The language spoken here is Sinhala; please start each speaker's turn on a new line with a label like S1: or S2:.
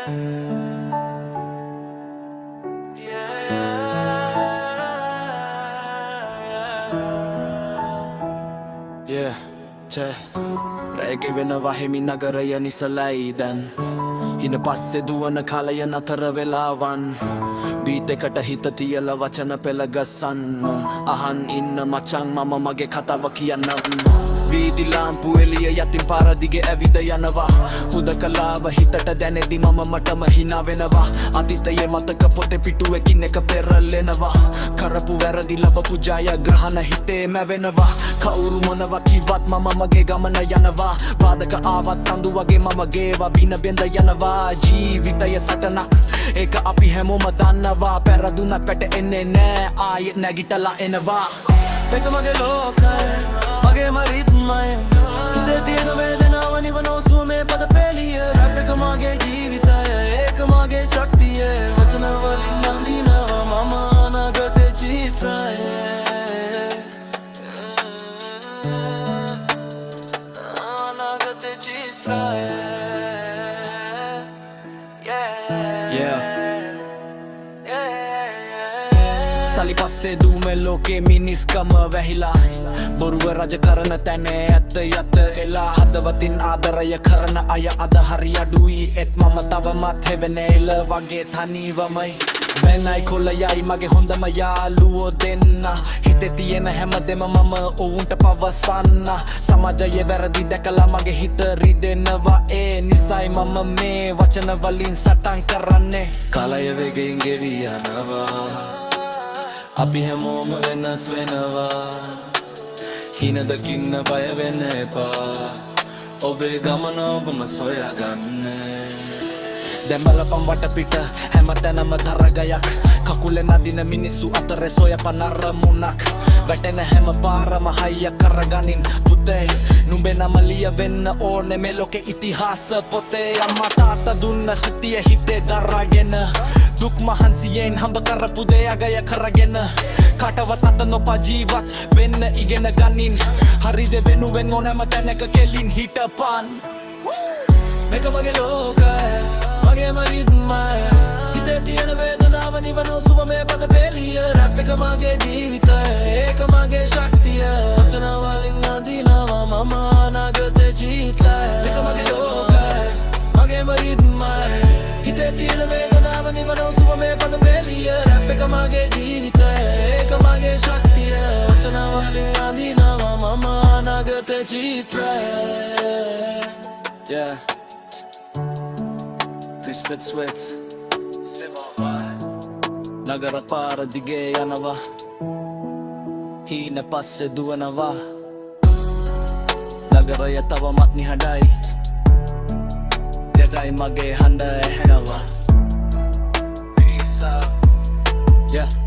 S1: Yeah, රැගෙ වෙනවා හිමි නගරය නිසලයි දැන් හින පස්සෙ දුවන කාලය නතර වෙලාවන් බීට් එකට හිත තියල වචන පෙළ ගස්සන්න අහන් ඉන්න මචං මම මගේ කතාව කියන්නම් වීදි ලාම්පු එළිය යටින් පාර දිගේ ඇවිද යනවා හුදකලාව හිතට දැනෙදි මම මටම hina වෙනවා අතීතයේ මතක පොතේ පිටුවකින් එක පෙරලෙනවා කරපු වැරදි ලබපු ජයග්‍රහණ හිතේ මැවෙනවා කවුරු මොනවා කිව්වත් මම මගේ ගමන යනවා බාධක ආවත් කඳු වගේ මම ගේවා බින බෙන්ද යනවා ජීවිතය සටනක් ඒක අපි හැමෝම දන්නවා පෙරදුනක් වැටෙන්නේ නෑ ආයෙත් නැගිටලා එනවා
S2: ඒක මගේ ලෝකය මගේම රිද්මය හිතේ තියෙන වේදනාව නිවනෝ සුමේ පද පෙළිය රැප් එක මගේ ජීවිතය ඒක මගේ ශක්තිය වචන වලින් නඳිනවා මම අනාගතේ චිත්‍රය අනාගතේ චිත්‍රය
S1: සලි පස්සේ දූමෙ ලෝකේ මිනිස්කම වැහිලා බොරුව රජ කරන තැන ඇත්ත යත එලා හදවතින් ආදරය කරන අය අද හරි අඩුයි එත් මම තවමත් හෙවෙන එල වගේ තනිවමයි බැනයි කොල්ලයයි මගේ හොඳම යාළුවෝ දෙන්න හිතේ තියෙන හැමදෙම මම ඔවුන්ට පවසන්න සමාජයේ වැරදි දැකලා මගේ හිත රිදෙනවා ඒ නිසයි මම මේ වචන වලින් සටන් කරන්නේ
S2: කාලය වේගයෙන් ගෙවි යනවා අපි හැමෝම වෙනස් වෙනවා හින දකින්න බය වෙන්න එපා ඔබේ ගමන ඔබම සොයාගන්න
S1: දැන් බලපන් වටපිට හැමතැනම තරගයක් කකුලේ නදින මිනිස්සු අතරේ සොයපන් අරමුණක් වැටෙන හැම පාරම හයිය කරගනින් පුතේ නුඹේ නම ලියවෙන්න ඕනේ මේ ලෝකේ ඉතිහාස පොතේ අම්මා තාත්තා දුන්න ශක්තිය හිතේ දරාගෙන දුක් මහන්සියෙන් හම්බ කරපු දේ අගය කරගෙන කාටවත් අත නොපා ජීවත් වෙන්න ඉගෙන ගනින් හරිද වෙනුවෙන් ඕනෑම තැනක කෙලින් හිටපන්
S2: මේක මගේ ලෝකය මගේම රිද්මය හිතේ තියෙන වේදනාව නිවනෝ සුවමේ පද පෙළිය රැප් එක මගේ ජීවිතය ඒක මගේ ශක්තිය වචන වලින් නඳිනවා මම අනාගතේ චිත්‍රය මේක මගේ ලෝකය මගේම රිද්මය හිතේ තියෙන වේදනාව නිවනෝ සුවමේ පද පෙළිය රැප් එක මගේ ජීවිතය ඒක මගේ ශක්තිය වචන වලින් නඳිනවා මම අනාගතේ චිත්‍රය
S1: Yeah Spit sweats නගර පාර දිගේ යනවා හීන පස්සේ දුවනවා නගරය තවමත් නිහඬයි දෙගයි මගේ හඬ ඇහෙනවා Yeah